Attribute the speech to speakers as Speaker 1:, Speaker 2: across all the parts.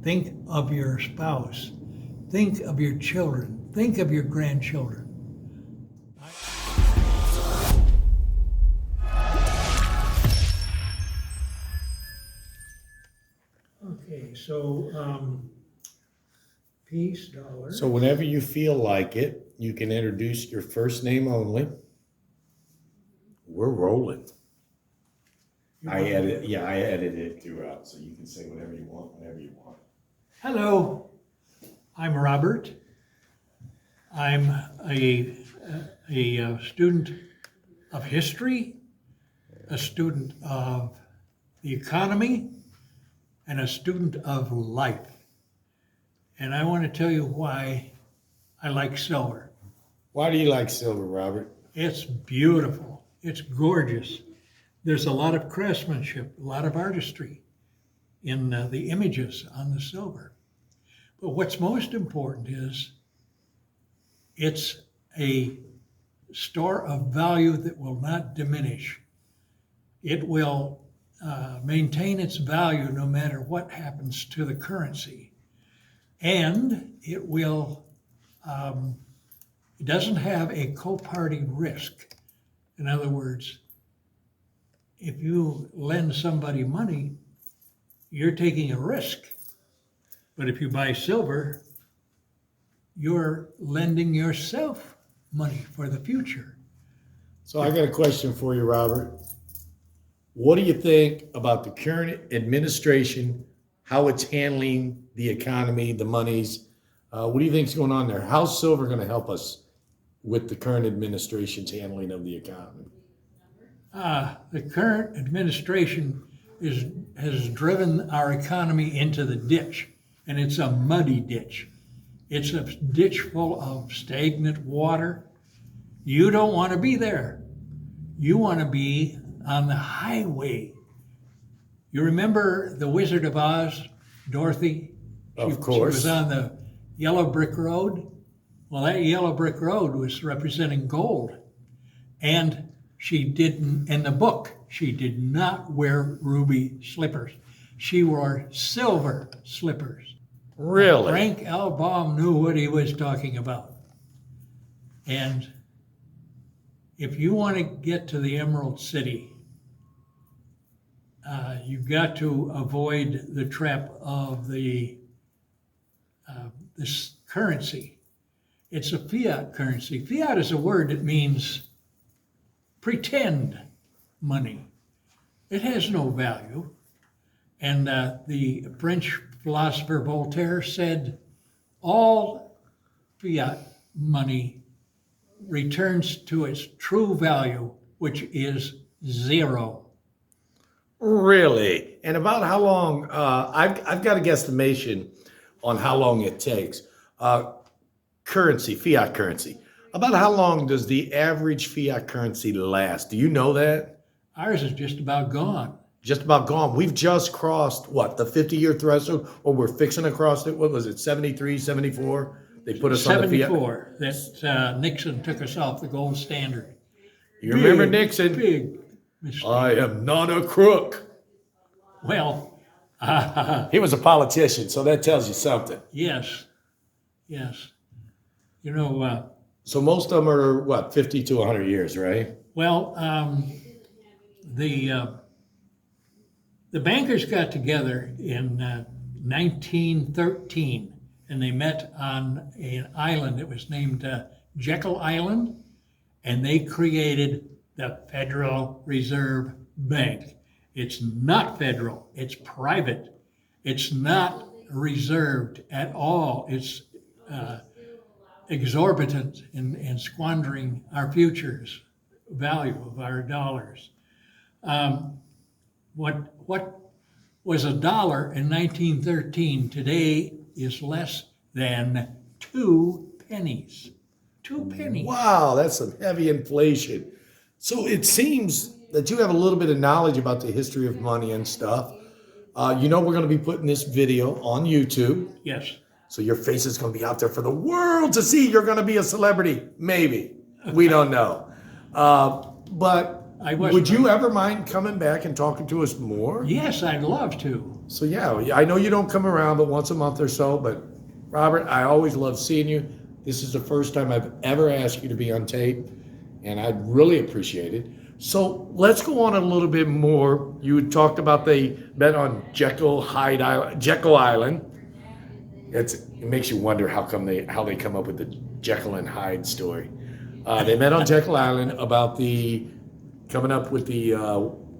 Speaker 1: Think of your spouse. Think of your children. Think of your grandchildren. Okay, so peace, dollar.
Speaker 2: So whenever you feel like it, you can introduce your first name only. We're rolling. I edited it throughout, so you can say whatever you want, whenever you want.
Speaker 1: Hello, I'm Robert. I'm a student of history, a student of the economy, and a student of life. And I want to tell you why I like silver.
Speaker 2: Why do you like silver, Robert?
Speaker 1: It's beautiful. It's gorgeous. There's a lot of craftsmanship, a lot of artistry in the images on the silver. But what's most important is it's a store of value that will not diminish. It will maintain its value no matter what happens to the currency. And it will, it doesn't have a co-party risk. In other words, if you lend somebody money, you're taking a risk. But if you buy silver, you're lending yourself money for the future.
Speaker 2: So I got a question for you, Robert. What do you think about the current administration, how it's handling the economy, the monies? What do you think's going on there? How's silver going to help us with the current administration's handling of the economy?
Speaker 1: The current administration has driven our economy into the ditch, and it's a muddy ditch. It's a ditch full of stagnant water. You don't want to be there. You want to be on the highway. You remember the Wizard of Oz, Dorothy?
Speaker 2: Of course.
Speaker 1: She was on the yellow brick road. Well, that yellow brick road was representing gold. And she didn't, in the book, she did not wear ruby slippers. She wore silver slippers.
Speaker 2: Really?
Speaker 1: Frank Albaum knew what he was talking about. And if you want to get to the Emerald City, you've got to avoid the trap of this currency. It's a fiat currency. Fiat is a word that means pretend money. It has no value. And the French philosopher Voltaire said, all fiat money returns to its true value, which is zero.
Speaker 2: Really? And about how long, I've got a guesstimation on how long it takes. Currency, fiat currency. About how long does the average fiat currency last? Do you know that?
Speaker 1: Ours is just about gone.
Speaker 2: Just about gone. We've just crossed, what, the 50-year threshold? Or we're fixing to cross it? What was it, 73, 74? They put us on the fiat.
Speaker 1: 74, that Nixon took us off the gold standard.
Speaker 2: You remember Nixon?
Speaker 1: Big mistake.
Speaker 2: I am not a crook.
Speaker 1: Well,
Speaker 2: He was a politician, so that tells you something.
Speaker 1: yes. You know,
Speaker 2: So most of them are, what, 50 to 100 years, right?
Speaker 1: well, the bankers got together in 1913, and they met on an island that was named Jekyll Island, and they created the Federal Reserve Bank. It's not federal, it's private. It's not reserved at all. It's exorbitant in squandering our futures value of our dollars. What was $1 in 1913 today is less than 2 pennies. 2 pennies.
Speaker 2: Wow, that's some heavy inflation. So it seems that you have a little bit of knowledge about the history of money and stuff. You know we're going to be putting this video on YouTube.
Speaker 1: Yes.
Speaker 2: So your face is going to be out there for the world to see. You're going to be a celebrity. Maybe. We don't know. But would you ever mind coming back and talking to us more?
Speaker 1: Yes, I'd love to.
Speaker 2: So yeah, I know you don't come around but once a month or so, but Robert, I always love seeing you. This is the first time I've ever asked you to be on tape, and I really appreciate it. So let's go on a little bit more. You had talked about they met on Jekyll Island. It makes you wonder how they come up with the Jekyll and Hyde story. They met on Jekyll Island about the coming up with the.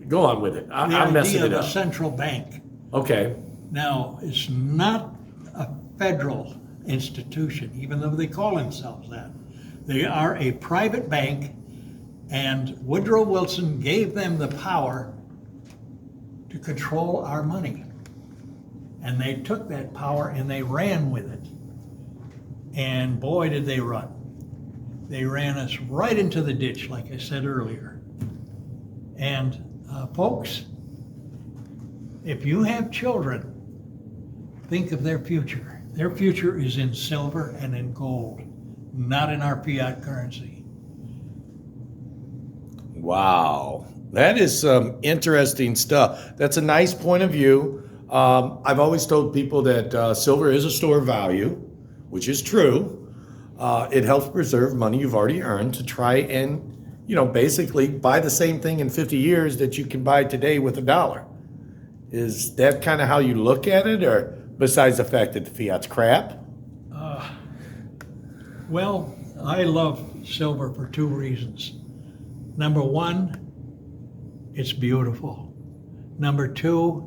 Speaker 2: Go on with it. I'm messing
Speaker 1: The idea
Speaker 2: it
Speaker 1: of
Speaker 2: up.
Speaker 1: a central bank.
Speaker 2: Okay.
Speaker 1: Now, it's not a federal institution, even though they call themselves that. They are a private bank, and Woodrow Wilson gave them the power to control our money. And they took that power and they ran with it. And boy, did they run. They ran us right into the ditch, like I said earlier. And folks, if you have children, think of their future. Their future is in silver and in gold, not in our fiat currency.
Speaker 2: Wow, that is some interesting stuff. That's a nice point of view. I've always told people that silver is a store of value, which is true. It helps preserve money you've already earned to try and, basically buy the same thing in 50 years that you can buy today with $1. Is that kind of how you look at it, or besides the fact that the fiat's crap?
Speaker 1: Well, I love silver for two reasons. Number one, it's beautiful. Number two,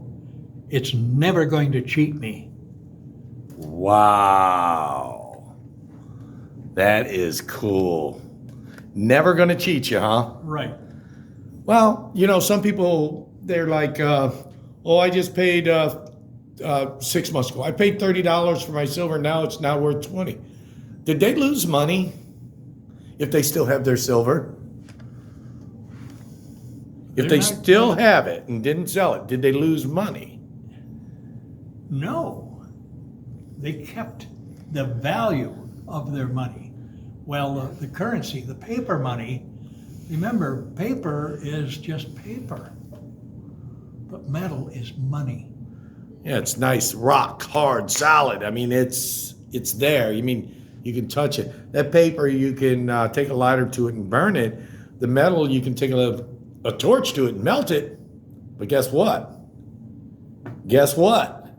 Speaker 1: it's never going to cheat me.
Speaker 2: Wow. That is cool. Never going to cheat you, huh?
Speaker 1: Right.
Speaker 2: Well, some people, they're like, I just paid 6 months ago. I paid $30 for my silver. Now it's not worth $20. Did they lose money if they still have their silver? If they still have it and didn't sell it, did they lose money?
Speaker 1: No. They kept the value of their money. Well, the currency, the paper money, remember, paper is just paper, but metal is money.
Speaker 2: Yeah, it's nice, rock, hard, solid. I mean, it's there. You mean, you can touch it. That paper, you can take a lighter to it and burn it. The metal, you can take a torch to it and melt it. But guess what? Guess what?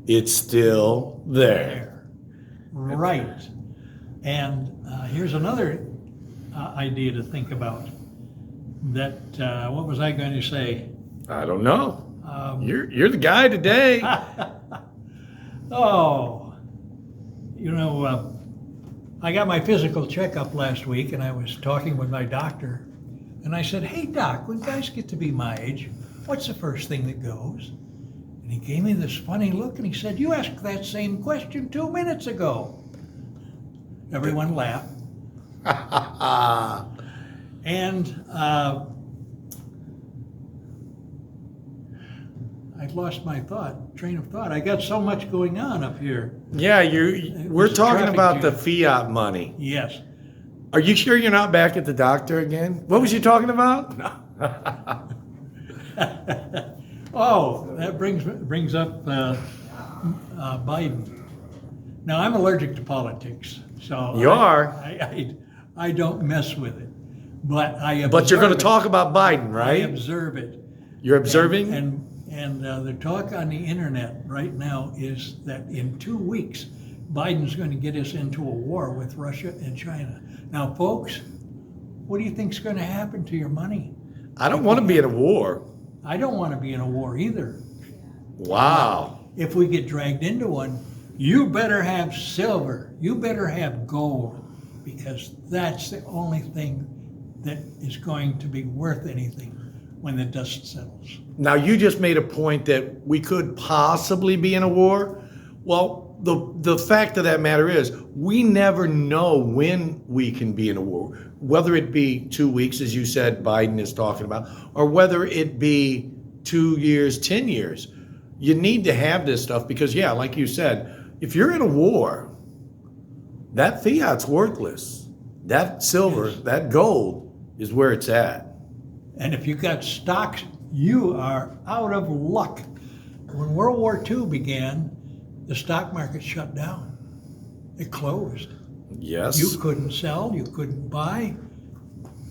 Speaker 2: It's still there.
Speaker 1: Right. And here's another idea to think about. That, what was I going to say?
Speaker 2: I don't know. You're the guy today.
Speaker 1: I got my physical checkup last week, and I was talking with my doctor, and I said, "Hey, doc, when guys get to be my age, what's the first thing that goes?" And he gave me this funny look, and he said, "You asked that same question 2 minutes ago." Everyone laughed. And I've lost my train of thought. I got so much going on up here.
Speaker 2: Yeah, we're talking about the
Speaker 1: jam.
Speaker 2: fiat money.
Speaker 1: Yes.
Speaker 2: Are you sure you're not back at the doctor again? What was you talking about? No.
Speaker 1: Oh, that brings up Biden. Now, I'm allergic to politics, so
Speaker 2: You are?
Speaker 1: I don't mess with it, but I observe
Speaker 2: But you're going to
Speaker 1: it.
Speaker 2: talk about Biden,
Speaker 1: I
Speaker 2: right?
Speaker 1: observe it.
Speaker 2: You're observing?
Speaker 1: And the talk on the internet right now is that in 2 weeks, Biden's going to get us into a war with Russia and China. Now, folks, what do you think's going to happen to your money?
Speaker 2: I don't want to be in a war.
Speaker 1: I don't want to be in a war either.
Speaker 2: Wow.
Speaker 1: If we get dragged into one, you better have silver. You better have gold, because that's the only thing that is going to be worth anything when the dust settles.
Speaker 2: Now, you just made a point that we could possibly be in a war. Well, the fact of that matter is we never know when we can be in a war, whether it be 2 weeks, as you said, Biden is talking about, or whether it be 2 years, 10 years. You need to have this stuff because, yeah, like you said, if you're in a war, that fiat's worthless. That silver,
Speaker 1: Yes.
Speaker 2: that gold is where it's at.
Speaker 1: And if you got stocks You are out of luck. When World War II began, the stock market shut down. It closed.
Speaker 2: Yes.
Speaker 1: You couldn't sell, you couldn't buy.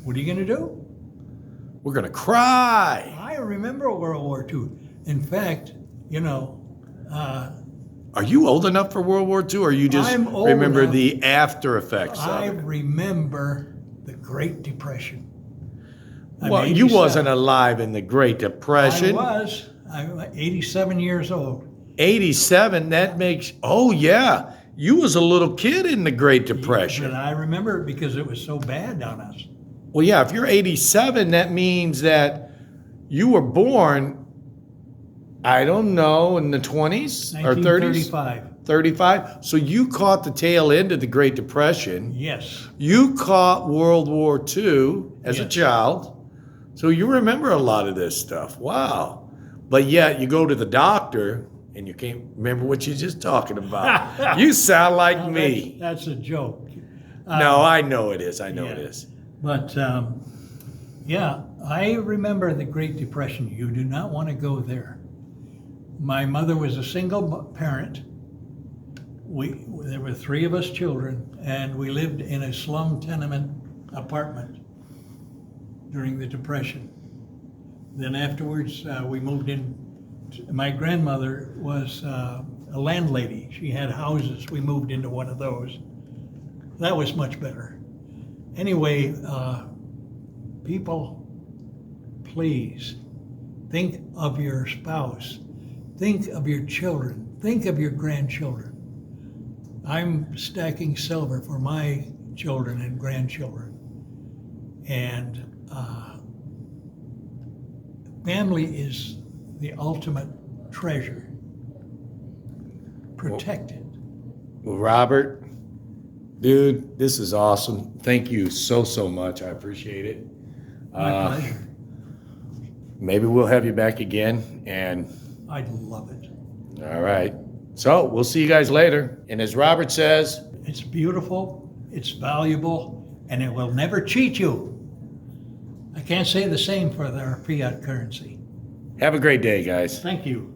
Speaker 1: What are you going to do?
Speaker 2: We're going to cry.
Speaker 1: I remember World War II. In fact, you know,
Speaker 2: Are you old enough for World War II, or you just
Speaker 1: I'm old
Speaker 2: remember
Speaker 1: enough.
Speaker 2: the after effects
Speaker 1: I
Speaker 2: of it?
Speaker 1: remember the Great Depression. I'm
Speaker 2: Well, you
Speaker 1: 87.
Speaker 2: wasn't alive in the Great Depression.
Speaker 1: I'm 87 years old.
Speaker 2: 87, that makes, oh yeah, you was a little kid in the Great Depression.
Speaker 1: But I remember it because it was so bad on us.
Speaker 2: Well, yeah, if you're 87, that means that you were born, I don't know, in the 20s or 30s?
Speaker 1: 1935.
Speaker 2: 35. So you caught the tail end of the Great Depression.
Speaker 1: Yes.
Speaker 2: You caught World War II as a
Speaker 1: Yes.
Speaker 2: child. So you remember a lot of this stuff. Wow. But yet you go to the doctor and you can't remember what you're just talking about. You sound like
Speaker 1: Well,
Speaker 2: me.
Speaker 1: That's a joke.
Speaker 2: No, I know it is. I know
Speaker 1: yeah.
Speaker 2: it is.
Speaker 1: But yeah, I remember the Great Depression. You do not want to go there. My mother was a single parent. There were 3 of us children, and we lived in a slum tenement apartment during the Depression. Then afterwards, we moved in. My grandmother was a landlady. She had houses. We moved into one of those. That was much better. Anyway, people, please think of your spouse. Think of your children. Think of your grandchildren. I'm stacking silver for my children and grandchildren. And family is the ultimate treasure. Protect it.
Speaker 2: Well, Robert, dude, this is awesome. Thank you so much. I appreciate it.
Speaker 1: My pleasure.
Speaker 2: Maybe we'll have you back again. And
Speaker 1: I'd love it.
Speaker 2: all right. So we'll see you guys later. And as Robert says,
Speaker 1: It's beautiful, it's valuable, and it will never cheat you. I can't say the same for their fiat currency.
Speaker 2: have a great day, guys.
Speaker 1: Thank you.